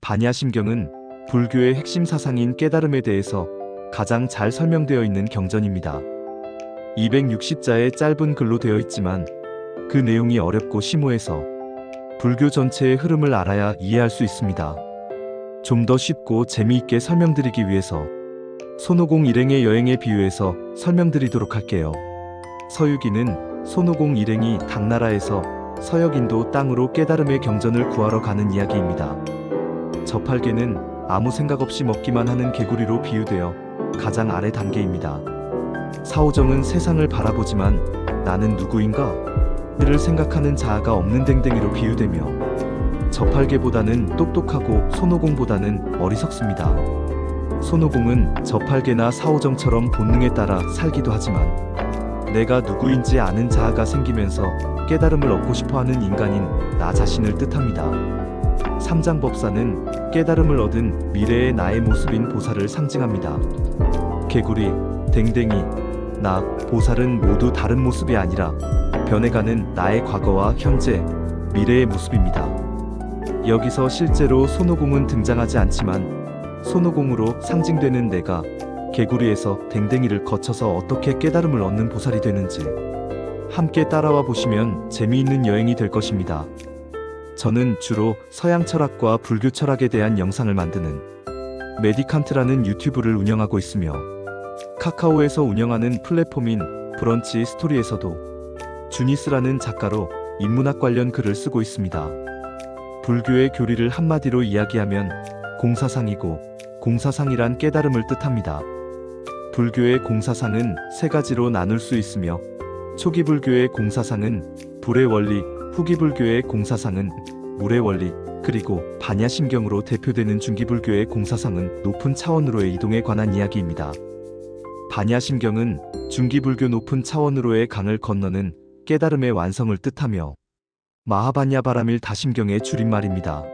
반야심경은 불교의 핵심 사상인 깨달음에 대해서 가장 잘 설명되어 있는 경전입니다. 260자의 짧은 글로 되어 있지만 그 내용이 어렵고 심오해서 불교 전체의 흐름을 알아야 이해할 수 있습니다. 좀 더 쉽고 재미있게 설명드리기 위해서 손오공 일행의 여행에 비유해서 설명드리도록 할게요. 서유기는 손오공 일행이 당나라에서 서역인도 땅으로 깨달음의 경전을 구하러 가는 이야기입니다. 저팔계는 아무 생각 없이 먹기만 하는 개구리로 비유되어 가장 아래 단계입니다. 사오정은 세상을 바라보지만 나는 누구인가? 를 생각하는 자아가 없는 댕댕이로 비유되며 저팔계보다는 똑똑하고 손오공보다는 어리석습니다. 손오공은 저팔계나 사오정처럼 본능에 따라 살기도 하지만 내가 누구인지 아는 자아가 생기면서 깨달음을 얻고 싶어하는 인간인 나 자신을 뜻합니다. 삼장법사는 깨달음을 얻은 미래의 나의 모습인 보살을 상징합니다. 개구리, 댕댕이, 나, 보살은 모두 다른 모습이 아니라 변해가는 나의 과거와 현재, 미래의 모습입니다. 여기서 실제로 손오공은 등장하지 않지만 손오공으로 상징되는 내가 개구리에서 댕댕이를 거쳐서 어떻게 깨달음을 얻는 보살이 되는지 함께 따라와 보시면 재미있는 여행이 될 것입니다. 저는 주로 서양 철학과 불교 철학에 대한 영상을 만드는 메디칸트라는 유튜브를 운영하고 있으며 카카오에서 운영하는 플랫폼인 브런치 스토리에서도 주니스라는 작가로 인문학 관련 글을 쓰고 있습니다. 불교의 교리를 한마디로 이야기하면 공사상이고 공사상이란 깨달음을 뜻합니다. 불교의 공사상은 세 가지로 나눌 수 있으며 초기 불교의 공사상은 불의 원리, 후기 불교의 공사상은 물의 원리, 그리고 반야심경으로 대표되는 중기 불교의 공사상은 높은 차원으로의 이동에 관한 이야기입니다. 반야심경은 중기 불교 높은 차원으로의 강을 건너는 깨달음의 완성을 뜻하며 마하반야바라밀 다심경의 줄임말입니다.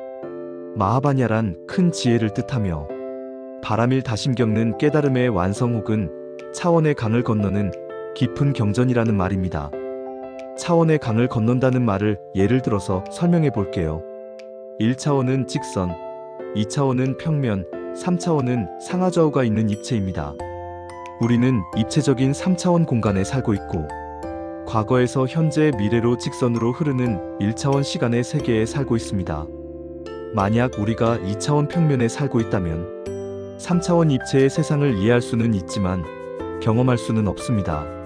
마하반야란 큰 지혜를 뜻하며 바라밀 다심경은 깨달음의 완성 혹은 차원의 강을 건너는 깊은 경전이라는 말입니다. 차원의 강을 건넌다는 말을 예를 들어서 설명해 볼게요. 1차원은 직선, 2차원은 평면, 3차원은 상하좌우가 있는 입체입니다. 우리는 입체적인 3차원 공간에 살고 있고 과거에서 현재 미래로 직선으로 흐르는 1차원 시간의 세계에 살고 있습니다. 만약 우리가 2차원 평면에 살고 있다면 3차원 입체의 세상을 이해할 수는 있지만 경험할 수는 없습니다.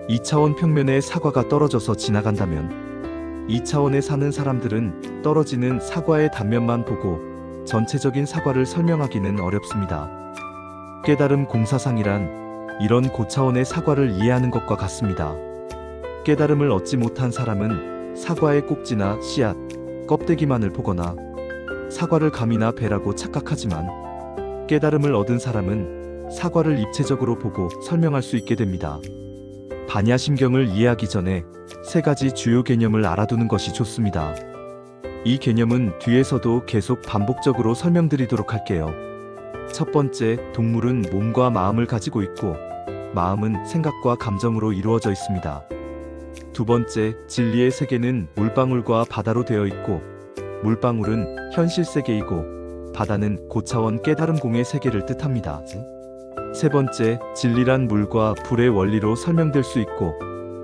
2차원 평면에 사과가 떨어져서 지나간다면 2차원에 사는 사람들은 떨어지는 사과의 단면만 보고 전체적인 사과를 설명하기는 어렵습니다. 깨달음 공사상이란 이런 고차원의 사과를 이해하는 것과 같습니다. 깨달음을 얻지 못한 사람은 사과의 꼭지나 씨앗, 껍데기만을 보거나 사과를 감이나 배라고 착각하지만 깨달음을 얻은 사람은 사과를 입체적으로 보고 설명할 수 있게 됩니다. 반야심경을 이해하기 전에 세 가지 주요 개념을 알아두는 것이 좋습니다. 이 개념은 뒤에서도 계속 반복적으로 설명드리도록 할게요. 첫 번째, 동물은 몸과 마음을 가지고 있고 마음은 생각과 감정으로 이루어져 있습니다. 두 번째, 진리의 세계는 물방울과 바다로 되어 있고 물방울은 현실 세계이고 바다는 고차원 깨달음 공의 세계를 뜻합니다. 세 번째, 진리란 물과 불의 원리로 설명될 수 있고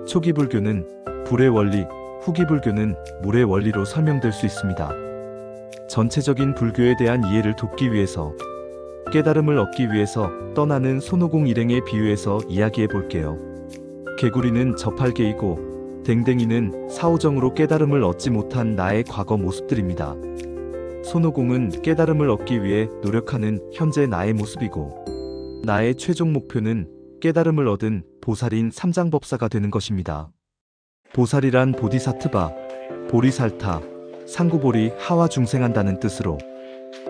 초기 불교는 불의 원리, 후기 불교는 물의 원리로 설명될 수 있습니다. 전체적인 불교에 대한 이해를 돕기 위해서 깨달음을 얻기 위해서 떠나는 손오공 일행에 비유해서 이야기해 볼게요. 개구리는 저팔계이고 댕댕이는 사오정으로 깨달음을 얻지 못한 나의 과거 모습들입니다. 손오공은 깨달음을 얻기 위해 노력하는 현재 나의 모습이고 나의 최종 목표는 깨달음을 얻은 보살인 삼장법사가 되는 것입니다. 보살이란 보디사트바, 보리살타, 상구보리 하와 중생한다는 뜻으로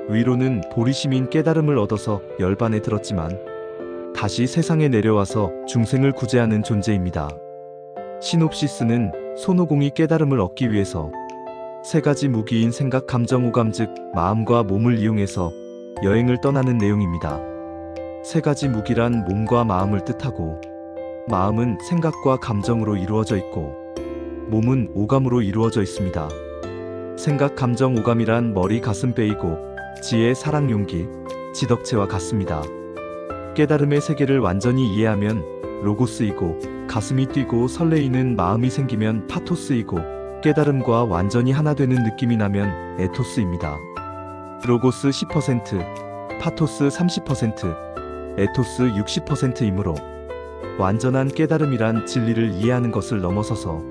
위로는 보리심인 깨달음을 얻어서 열반에 들었지만 다시 세상에 내려와서 중생을 구제하는 존재입니다. 시놉시스는 손오공이 깨달음을 얻기 위해서 세 가지 무기인 생각, 감정, 오감 즉 마음과 몸을 이용해서 여행을 떠나는 내용입니다. 세 가지 무기란 몸과 마음을 뜻하고 마음은 생각과 감정으로 이루어져 있고 몸은 오감으로 이루어져 있습니다. 생각, 감정, 오감이란 머리, 가슴, 배이고 지혜, 사랑, 용기, 지덕체와 같습니다. 깨달음의 세계를 완전히 이해하면 로고스이고, 가슴이 뛰고 설레이는 마음이 생기면 파토스이고, 깨달음과 완전히 하나 되는 느낌이 나면 에토스입니다. 로고스 10%, 파토스 30%, 에토스 60%이므로 완전한 깨달음이란 진리를 이해하는 것을 넘어서서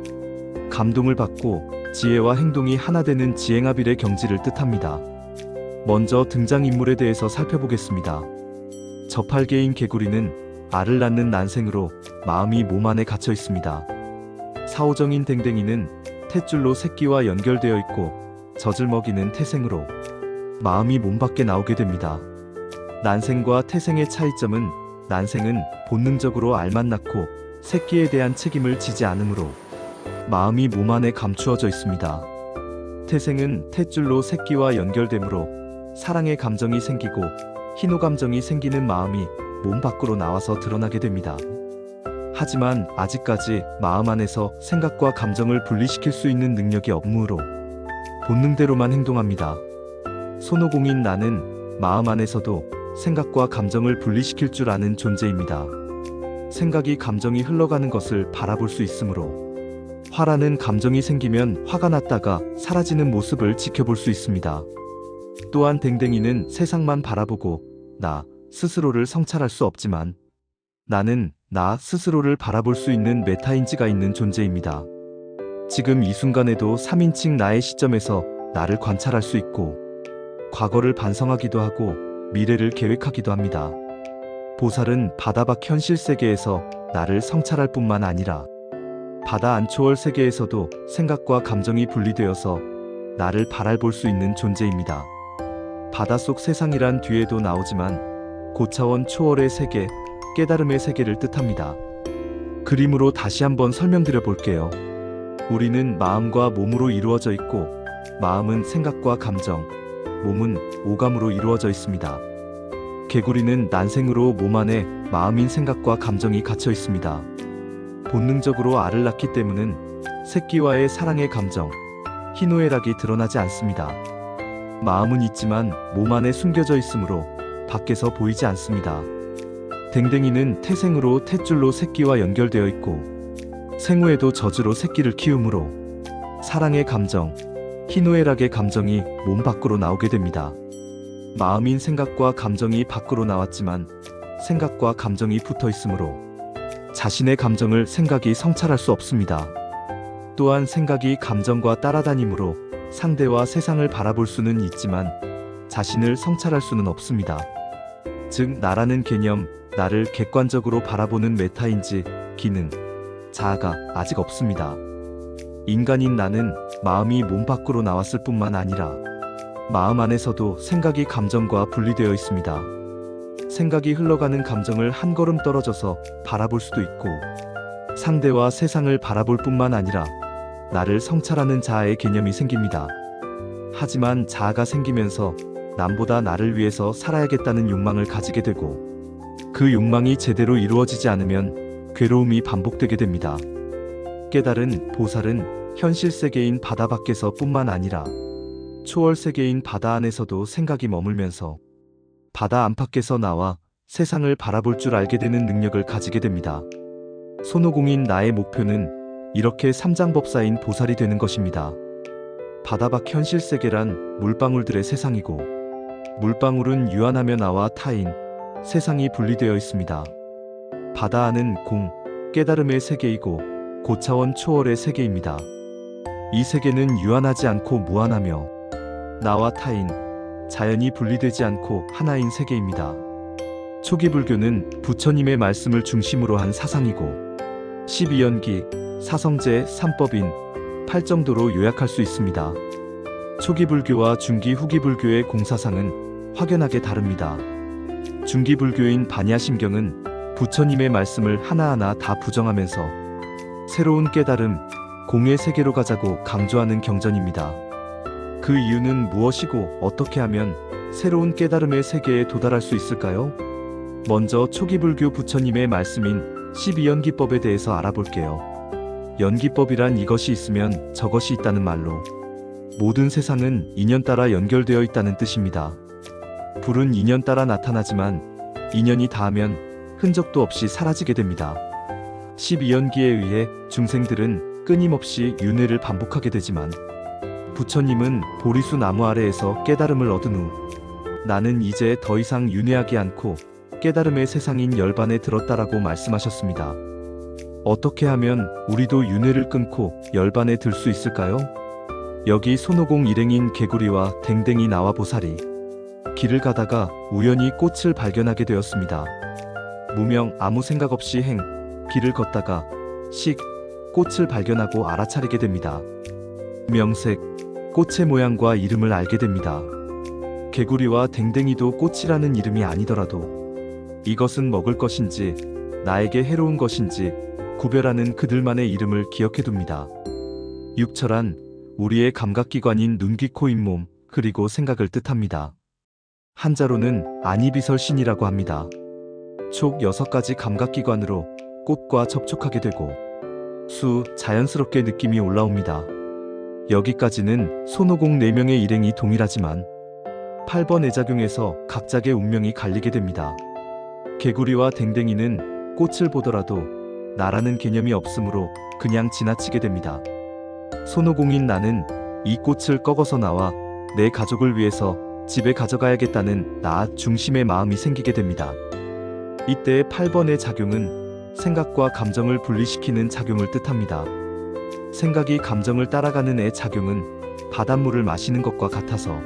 감동을 받고 지혜와 행동이 하나 되는 지행합일의 경지를 뜻합니다. 먼저 등장인물에 대해서 살펴보겠습니다. 저팔계인 개구리는 알을 낳는 난생으로 마음이 몸 안에 갇혀 있습니다. 사오정인 댕댕이는 탯줄로 새끼와 연결되어 있고 젖을 먹이는 태생으로 마음이 몸 밖에 나오게 됩니다. 난생과 태생의 차이점은 난생은 본능적으로 알만 낳고 새끼에 대한 책임을 지지 않으므로 마음이 몸 안에 감추어져 있습니다. 태생은 탯줄로 새끼와 연결되므로 사랑의 감정이 생기고 희노 감정이 생기는 마음이 몸 밖으로 나와서 드러나게 됩니다. 하지만 아직까지 마음 안에서 생각과 감정을 분리시킬 수 있는 능력이 없으므로 본능대로만 행동합니다. 손오공인 나는 마음 안에서도 생각과 감정을 분리시킬 줄 아는 존재입니다. 생각이 감정이 흘러가는 것을 바라볼 수 있으므로 화라는 감정이 생기면 화가 났다가 사라지는 모습을 지켜볼 수 있습니다. 또한 댕댕이는 세상만 바라보고 나 스스로를 성찰할 수 없지만 나는 나 스스로를 바라볼 수 있는 메타인지가 있는 존재입니다. 지금 이 순간에도 3인칭 나의 시점에서 나를 관찰할 수 있고 과거를 반성하기도 하고 미래를 계획하기도 합니다. 보살은 바다 밖 현실 세계에서 나를 성찰할 뿐만 아니라 바다 안초월 세계에서도 생각과 감정이 분리되어서 나를 바라볼 수 있는 존재입니다. 바닷속 세상이란 뒤에도 나오지만 고차원 초월의 세계, 깨달음의 세계를 뜻합니다. 그림으로 다시 한번 설명드려 볼게요. 우리는 마음과 몸으로 이루어져 있고 마음은 생각과 감정, 몸은 오감으로 이루어져 있습니다. 개구리는 난생으로 몸 안에 마음인 생각과 감정이 갇혀 있습니다. 본능적으로 알을 낳기 때문에 새끼와의 사랑의 감정, 희노애락이 드러나지 않습니다. 마음은 있지만 몸 안에 숨겨져 있으므로 밖에서 보이지 않습니다. 댕댕이는 태생으로 탯줄로 새끼와 연결되어 있고 생후에도 젖으로 새끼를 키우므로 사랑의 감정, 희노애락의 감정이 몸 밖으로 나오게 됩니다. 마음인 생각과 감정이 밖으로 나왔지만 생각과 감정이 붙어 있으므로 자신의 감정을 생각이 성찰할 수 없습니다. 또한 생각이 감정과 따라다니므로 상대와 세상을 바라볼 수는 있지만 자신을 성찰할 수는 없습니다. 즉 나라는 개념, 나를 객관적으로 바라보는 메타인지, 기능, 자아가 아직 없습니다. 인간인 나는 마음이 몸 밖으로 나왔을 뿐만 아니라 마음 안에서도 생각이 감정과 분리되어 있습니다. 생각이 흘러가는 감정을 한 걸음 떨어져서 바라볼 수도 있고 상대와 세상을 바라볼 뿐만 아니라 나를 성찰하는 자아의 개념이 생깁니다. 하지만 자아가 생기면서 남보다 나를 위해서 살아야겠다는 욕망을 가지게 되고 그 욕망이 제대로 이루어지지 않으면 괴로움이 반복되게 됩니다. 깨달은 보살은 현실 세계인 바다 밖에서 뿐만 아니라 초월 세계인 바다 안에서도 생각이 머물면서 바다 안팎에서 나와 세상을 바라볼 줄 알게 되는 능력을 가지게 됩니다. 손오공인 나의 목표는 이렇게 삼장법사인 보살이 되는 것입니다. 바다 밖 현실 세계란 물방울들의 세상이고 물방울은 유한하며 나와 타인, 세상이 분리되어 있습니다. 바다 안은 공, 깨달음의 세계이고 고차원 초월의 세계입니다. 이 세계는 유한하지 않고 무한하며 나와 타인, 자연이 분리되지 않고 하나인 세계입니다. 초기 불교는 부처님의 말씀을 중심으로 한 사상이고 12연기, 사성제, 삼법인, 8정도로 요약할 수 있습니다. 초기 불교와 중기 후기 불교의 공사상은 확연하게 다릅니다. 중기 불교인 반야심경은 부처님의 말씀을 하나하나 다 부정하면서 새로운 깨달음, 공의 세계로 가자고 강조하는 경전입니다. 그 이유는 무엇이고 어떻게 하면 새로운 깨달음의 세계에 도달할 수 있을까요? 먼저 초기 불교 부처님의 말씀인 12연기법에 대해서 알아볼게요. 연기법이란 이것이 있으면 저것이 있다는 말로 모든 세상은 인연 따라 연결되어 있다는 뜻입니다. 불은 인연 따라 나타나지만 인연이 닿으면 흔적도 없이 사라지게 됩니다. 12연기에 의해 중생들은 끊임없이 윤회를 반복하게 되지만 부처님은 보리수 나무 아래에서 깨달음을 얻은 후 나는 이제 더 이상 윤회하지 않고 깨달음의 세상인 열반에 들었다라고 말씀하셨습니다. 어떻게 하면 우리도 윤회를 끊고 열반에 들 수 있을까요? 여기 손오공 일행인 개구리와 댕댕이 나와 보살이 길을 가다가 우연히 꽃을 발견하게 되었습니다. 무명 아무 생각 없이 길을 걷다가 꽃을 발견하고 알아차리게 됩니다. 명색, 꽃의 모양과 이름을 알게 됩니다. 개구리와 댕댕이도 꽃이라는 이름이 아니더라도 이것은 먹을 것인지 나에게 해로운 것인지 구별하는 그들만의 이름을 기억해둡니다. 육철한 우리의 감각기관인 눈, 귀, 코, 잇몸 그리고 생각을 뜻합니다. 한자로는 안이비설신이라고 합니다. 총 6가지 감각기관으로 꽃과 접촉하게 되고 자연스럽게 느낌이 올라옵니다. 여기까지는 손오공 4명의 일행이 동일하지만 8번 애작용에서 각자의 운명이 갈리게 됩니다. 개구리와 댕댕이는 꽃을 보더라도 나라는 개념이 없으므로 그냥 지나치게 됩니다. 손오공인 나는 이 꽃을 꺾어서 나와 내 가족을 위해서 집에 가져가야겠다는 나 중심의 마음이 생기게 됩니다. 이때 8번의 작용은 생각과 감정을 분리시키는 작용을 뜻합니다. 생각이 감정을 따라가는 애 작용은 바닷물을 마시는 것과 같아서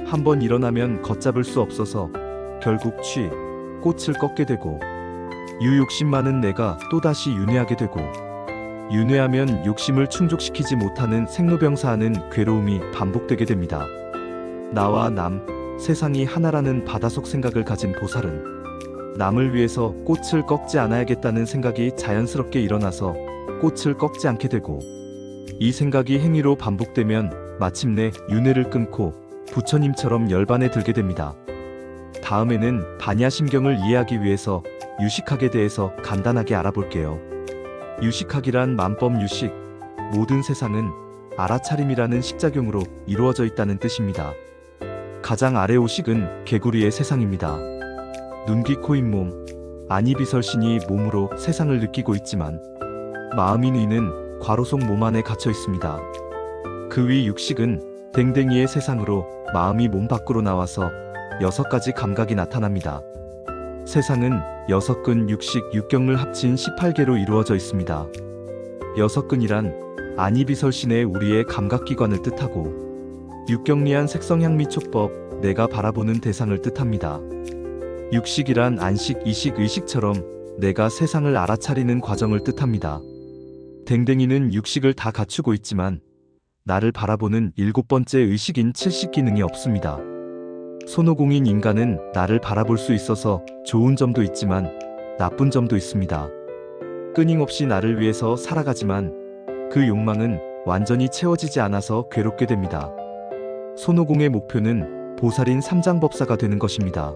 한번 일어나면 걷잡을 수 없어서 결국 꽃을 꺾게 되고 유욕심 많은 내가 또다시 윤회하게 되고 윤회하면 욕심을 충족시키지 못하는 생로병사하는 괴로움이 반복되게 됩니다. 나와 남, 세상이 하나라는 바다속 생각을 가진 보살은 남을 위해서 꽃을 꺾지 않아야겠다는 생각이 자연스럽게 일어나서 꽃을 꺾지 않게 되고 이 생각이 행위로 반복되면 마침내 윤회를 끊고 부처님처럼 열반에 들게 됩니다. 다음에는 반야심경을 이해하기 위해서 유식학에 대해서 간단하게 알아볼게요. 유식학이란 만법 유식, 모든 세상은 알아차림이라는 식작용으로 이루어져 있다는 뜻입니다. 가장 아래 오식은 개구리의 세상입니다. 눈, 귀, 코, 잇몸, 안이비설신이 몸으로 세상을 느끼고 있지만 마음인 위는 과로속 몸 안에 갇혀 있습니다. 그 위 육식은 댕댕이의 세상으로 마음이 몸 밖으로 나와서 6가지 감각이 나타납니다. 세상은 6근 육식 육경을 합친 18개로 이루어져 있습니다. 6근이란 안이비설신의 우리의 감각기관을 뜻하고 육경리한 색성향미 촉법 내가 바라보는 대상을 뜻합니다. 육식이란 안식, 이식, 의식처럼 내가 세상을 알아차리는 과정을 뜻합니다. 댕댕이는 육식을 다 갖추고 있지만 나를 바라보는 7번째 의식인 칠식 기능이 없습니다. 손오공인 인간은 나를 바라볼 수 있어서 좋은 점도 있지만 나쁜 점도 있습니다. 끊임없이 나를 위해서 살아가지만 그 욕망은 완전히 채워지지 않아서 괴롭게 됩니다. 손오공의 목표는 보살인 삼장법사가 되는 것입니다.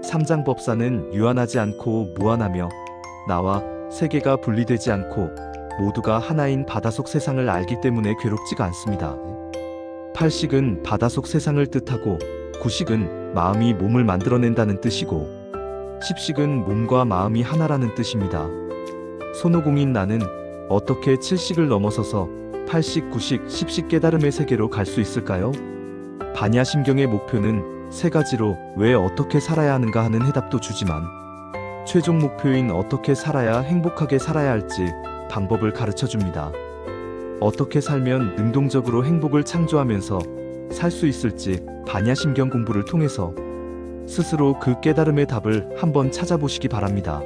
삼장법사는 유한하지 않고 무한하며 나와 세계가 분리되지 않고 모두가 하나인 바다속 세상을 알기 때문에 괴롭지가 않습니다. 팔식은 바다속 세상을 뜻하고 구식은 마음이 몸을 만들어낸다는 뜻이고 십식은 몸과 마음이 하나라는 뜻입니다. 손오공인 나는 어떻게 칠식을 넘어서서 팔식, 구식, 십식 깨달음의 세계로 갈 수 있을까요? 반야심경의 목표는 3가지로 왜 어떻게 살아야 하는가 하는 해답도 주지만 최종 목표인 어떻게 살아야 행복하게 살아야 할지 방법을 가르쳐 줍니다. 어떻게 살면 능동적으로 행복을 창조하면서 살 수 있을지 반야심경 공부를 통해서 스스로 그 깨달음의 답을 한번 찾아보시기 바랍니다.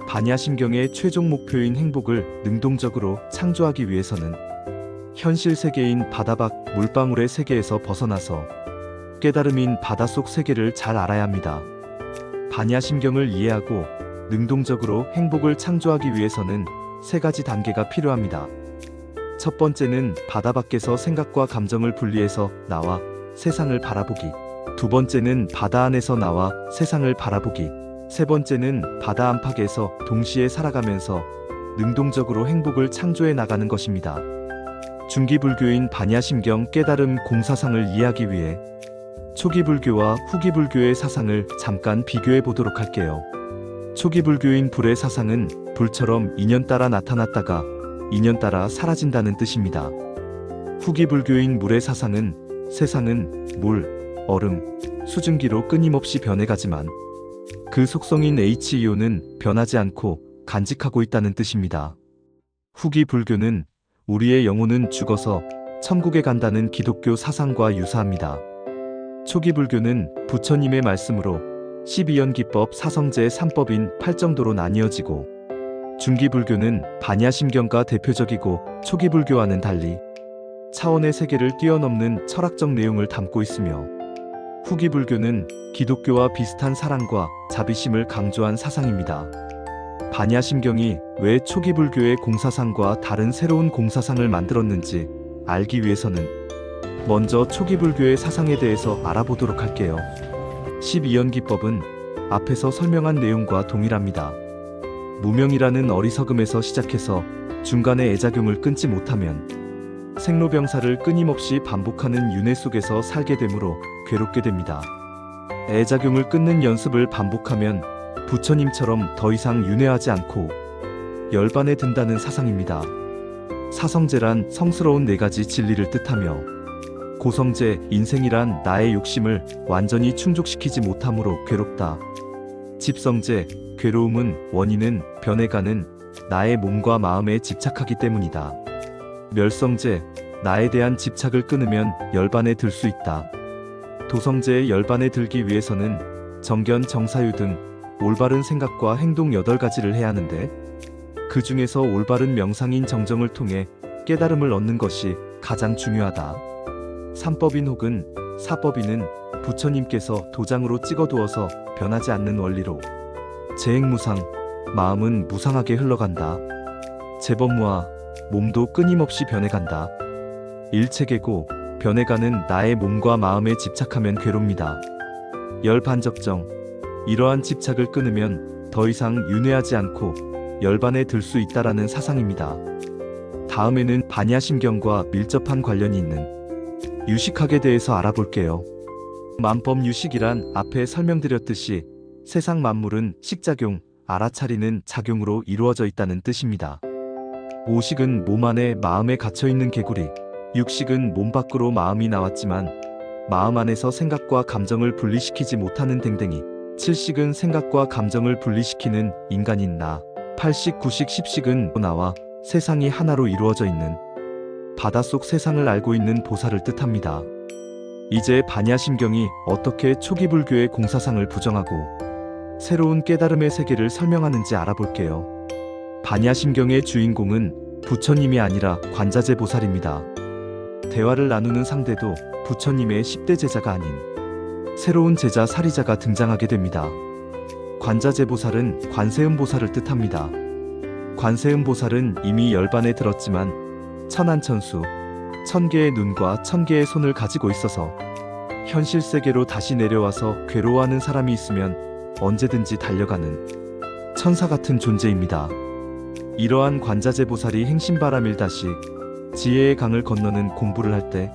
반야심경의 최종 목표인 행복을 능동적으로 창조하기 위해서는 현실 세계인 바다 밖 물방울의 세계에서 벗어나서 깨달음인 바닷속 세계를 잘 알아야 합니다. 반야심경을 이해하고 능동적으로 행복을 창조하기 위해서는 3가지 단계가 필요합니다. 첫 번째는 바다 밖에서 생각과 감정을 분리해서 나와 세상을 바라보기. 두 번째는 바다 안에서 나와 세상을 바라보기. 세 번째는 바다 안팎에서 동시에 살아가면서 능동적으로 행복을 창조해 나가는 것입니다. 중기불교인 반야심경 깨달음 공사상을 이해하기 위해 초기 불교와 후기 불교의 사상을 잠깐 비교해 보도록 할게요. 초기 불교인 불의 사상은 불처럼 인연 따라 나타났다가 인연 따라 사라진다는 뜻입니다. 후기 불교인 물의 사상은 세상은 물, 얼음, 수증기로 끊임없이 변해가지만 그 속성인 H2O는 변하지 않고 간직하고 있다는 뜻입니다. 후기 불교는 우리의 영혼은 죽어서 천국에 간다는 기독교 사상과 유사합니다. 초기 불교는 부처님의 말씀으로 12연기법 사성제 3법인 8정도로 나뉘어지고 중기 불교는 반야심경가 대표적이고 초기 불교와는 달리 차원의 세계를 뛰어넘는 철학적 내용을 담고 있으며 후기 불교는 기독교와 비슷한 사랑과 자비심을 강조한 사상입니다. 반야심경이 왜 초기 불교의 공사상과 다른 새로운 공사상을 만들었는지 알기 위해서는 먼저 초기 불교의 사상에 대해서 알아보도록 할게요. 12연기법은 앞에서 설명한 내용과 동일합니다. 무명이라는 어리석음에서 시작해서 중간에 애작용을 끊지 못하면 생로병사를 끊임없이 반복하는 윤회 속에서 살게 되므로 괴롭게 됩니다. 애작용을 끊는 연습을 반복하면 부처님처럼 더 이상 윤회하지 않고 열반에 든다는 사상입니다. 사성제란 성스러운 4가지 진리를 뜻하며 고성제, 인생이란 나의 욕심을 완전히 충족시키지 못함으로 괴롭다. 집성제, 괴로움은 원인은 변해가는 나의 몸과 마음에 집착하기 때문이다. 멸성제, 나에 대한 집착을 끊으면 열반에 들 수 있다. 도성제의 열반에 들기 위해서는 정견, 정사유 등 올바른 생각과 행동 8가지를 해야 하는데 그 중에서 올바른 명상인 정정을 통해 깨달음을 얻는 것이 가장 중요하다. 삼법인 혹은 사법인은 부처님께서 도장으로 찍어두어서 변하지 않는 원리로 재행무상, 마음은 무상하게 흘러간다. 재법무화, 몸도 끊임없이 변해간다. 일체계고, 변해가는 나의 몸과 마음에 집착하면 괴롭니다. 열반적정, 이러한 집착을 끊으면 더 이상 윤회하지 않고 열반에 들 수 있다라는 사상입니다. 다음에는 반야심경과 밀접한 관련이 있는 유식학에 대해서 알아볼게요. 만법유식이란 앞에 설명드렸듯이 세상 만물은 식작용, 알아차리는 작용으로 이루어져 있다는 뜻입니다. 오식은 몸 안에 마음에 갇혀있는 개구리, 육식은 몸 밖으로 마음이 나왔지만 마음 안에서 생각과 감정을 분리시키지 못하는 댕댕이, 칠식은 생각과 감정을 분리시키는 인간인 나, 팔식, 구식, 십식은 나와 세상이 하나로 이루어져 있는 바닷속 세상을 알고 있는 보살을 뜻합니다. 이제 반야심경이 어떻게 초기 불교의 공사상을 부정하고 새로운 깨달음의 세계를 설명하는지 알아볼게요. 반야심경의 주인공은 부처님이 아니라 관자재 보살입니다. 대화를 나누는 상대도 부처님의 10대 제자가 아닌 새로운 제자 사리자가 등장하게 됩니다. 관자재 보살은 관세음 보살을 뜻합니다. 관세음 보살은 이미 열반에 들었지만 천안천수, 1000개의 눈과 1000개의 손을 가지고 있어서 현실 세계로 다시 내려와서 괴로워하는 사람이 있으면 언제든지 달려가는 천사 같은 존재입니다. 이러한 관자재 보살이 행심바라밀다시 지혜의 강을 건너는 공부를 할 때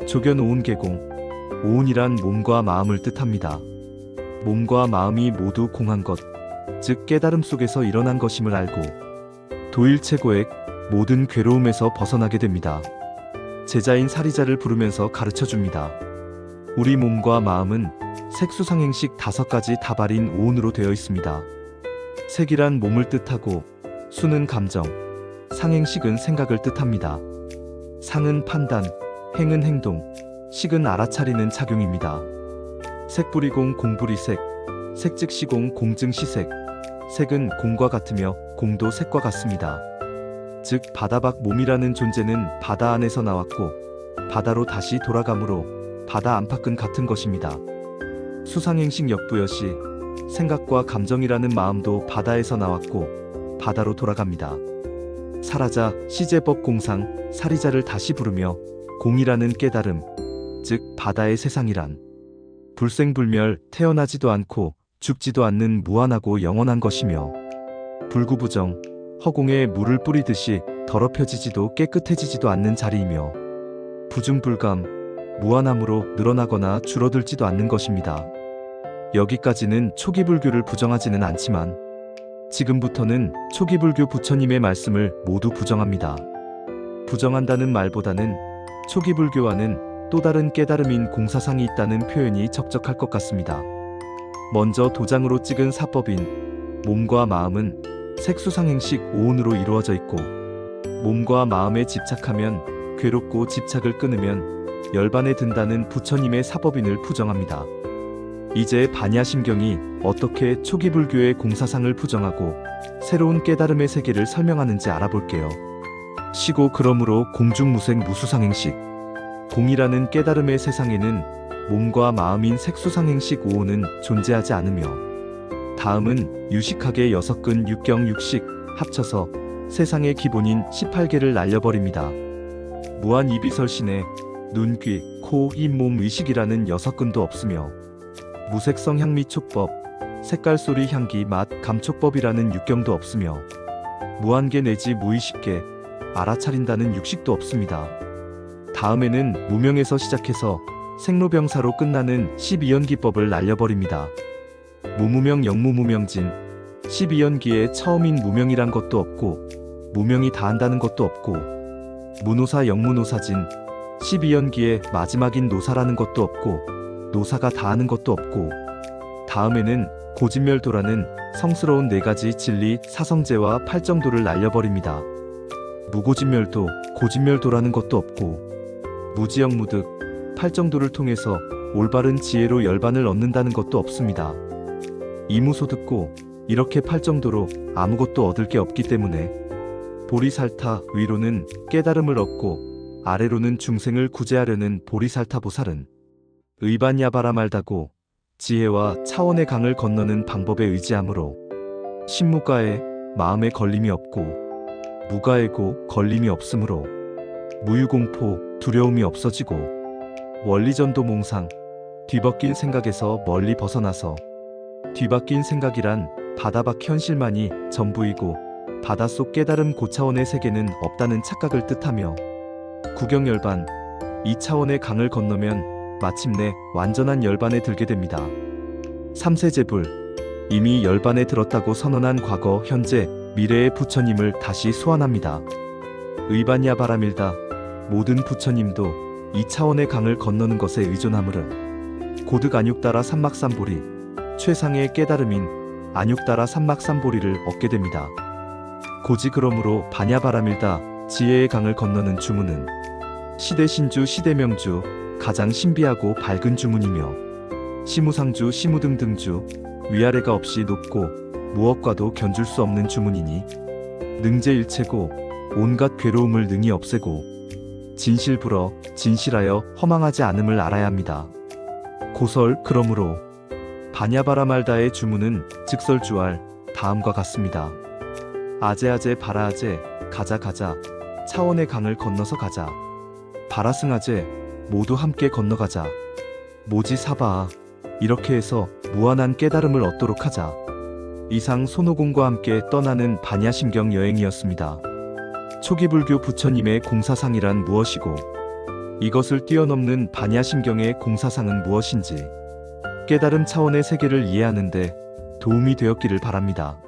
조견 오운계공, 오운이란 몸과 마음을 뜻합니다. 몸과 마음이 모두 공한 것, 즉 깨달음 속에서 일어난 것임을 알고 도일체고액, 모든 괴로움에서 벗어나게 됩니다. 제자인 사리자를 부르면서 가르쳐줍니다. 우리 몸과 마음은 색수상행식 5가지 다발인 오운으로 되어 있습니다. 색이란 몸을 뜻하고 수는 감정, 상행식은 생각을 뜻합니다. 상은 판단, 행은 행동, 식은 알아차리는 작용입니다. 색불이공 공불이색, 색즉 시공 공증 시색, 색은 공과 같으며 공도 색과 같습니다. 즉 바다 밖 몸이라는 존재는 바다 안에서 나왔고 바다로 다시 돌아가므로 바다 안팎은 같은 것입니다. 수상행식 역부여시, 생각과 감정이라는 마음도 바다에서 나왔고 바다로 돌아갑니다. 사라자, 시제법 공상, 사리자를 다시 부르며 공이라는 깨달음, 즉 바다의 세상이란 불생불멸, 태어나지도 않고 죽지도 않는 무한하고 영원한 것이며 불구부정, 허공에 물을 뿌리듯이 더럽혀지지도 깨끗해지지도 않는 자리이며 부중불감, 무한함으로 늘어나거나 줄어들지도 않는 것입니다. 여기까지는 초기 불교를 부정하지는 않지만 지금부터는 초기 불교 부처님의 말씀을 모두 부정합니다. 부정한다는 말보다는 초기 불교와는 또 다른 깨달음인 공사상이 있다는 표현이 적적할 것 같습니다. 먼저 도장으로 찍은 사법인 몸과 마음은 색수상행식 오온으로 이루어져 있고, 몸과 마음에 집착하면 괴롭고 집착을 끊으면 열반에 든다는 부처님의 사법인을 부정합니다. 이제 반야심경이 어떻게 초기 불교의 공사상을 부정하고 새로운 깨달음의 세계를 설명하는지 알아볼게요. 시고 그러므로 공중무색 무수상행식, 공이라는 깨달음의 세상에는 몸과 마음인 색수상행식 오온은 존재하지 않으며, 다음은 유식하게 6근 6경 6식 합쳐서 세상의 기본인 18개를 날려버립니다. 무한 이비설신에 눈, 귀, 코, 입, 몸, 의식이라는 6근도 없으며, 무색성 향미 촉법, 색깔, 소리, 향기, 맛, 감촉법이라는 6경도 없으며, 무한계 내지 무의식계, 알아차린다는 육식도 없습니다. 다음에는 무명에서 시작해서 생로병사로 끝나는 12연기법을 날려버립니다. 무무명 영무무명진, 12연기에 처음인 무명이란 것도 없고 무명이 다한다는 것도 없고, 무노사 영무노사진, 12연기에 마지막인 노사라는 것도 없고 노사가 다하는 것도 없고, 다음에는 고진멸도라는 성스러운 4가지 진리 사성제와 팔정도를 날려버립니다. 무고진멸도, 고진멸도라는 것도 없고, 무지영무득, 팔정도를 통해서 올바른 지혜로 열반을 얻는다는 것도 없습니다. 이무소 듣고 이렇게 팔정도로 아무것도 얻을 게 없기 때문에 보리살타 위로는 깨달음을 얻고 아래로는 중생을 구제하려는 보리살타 보살은 의반야바라 말다고 지혜와 차원의 강을 건너는 방법에 의지하므로 신무가에 마음에 걸림이 없고 무가에고 걸림이 없으므로 무유공포 두려움이 없어지고 원리전도 몽상 뒤바뀐 생각에서 멀리 벗어나서, 뒤바뀐 생각이란 바다밖 현실만이 전부이고 바닷속 깨달음 고차원의 세계는 없다는 착각을 뜻하며, 구경열반 2차원의 강을 건너면 마침내 완전한 열반에 들게 됩니다. 3세제불, 이미 열반에 들었다고 선언한 과거, 현재, 미래의 부처님을 다시 소환합니다. 의반야바라밀다, 모든 부처님도 2차원의 강을 건너는 것에 의존하므로 고득 안육따라 삼막삼보리, 최상의 깨달음인 안육따라 삼막삼보리를 얻게 됩니다. 고지 그러므로 반야바라밀다, 지혜의 강을 건너는 주문은 시대신주 시대명주, 가장 신비하고 밝은 주문이며, 시무상주 시무등등주, 위아래가 없이 높고 무엇과도 견줄 수 없는 주문이니 능제일체고 온갖 괴로움을 능히 없애고 진실불어 진실하여 허망하지 않음을 알아야 합니다. 고설 그러므로 반야바라말다의 주문은 즉설주알 다음과 같습니다. 아제아제 바라아제 가자 가자, 차원의 강을 건너서 가자. 바라승아제 모두 함께 건너가자. 모지사바, 이렇게 해서 무한한 깨달음을 얻도록 하자. 이상 손오공과 함께 떠나는 반야심경 여행이었습니다. 초기 불교 부처님의 공사상이란 무엇이고 이것을 뛰어넘는 반야심경의 공사상은 무엇인지 깨달음 차원의 세계를 이해하는 데 도움이 되었기를 바랍니다.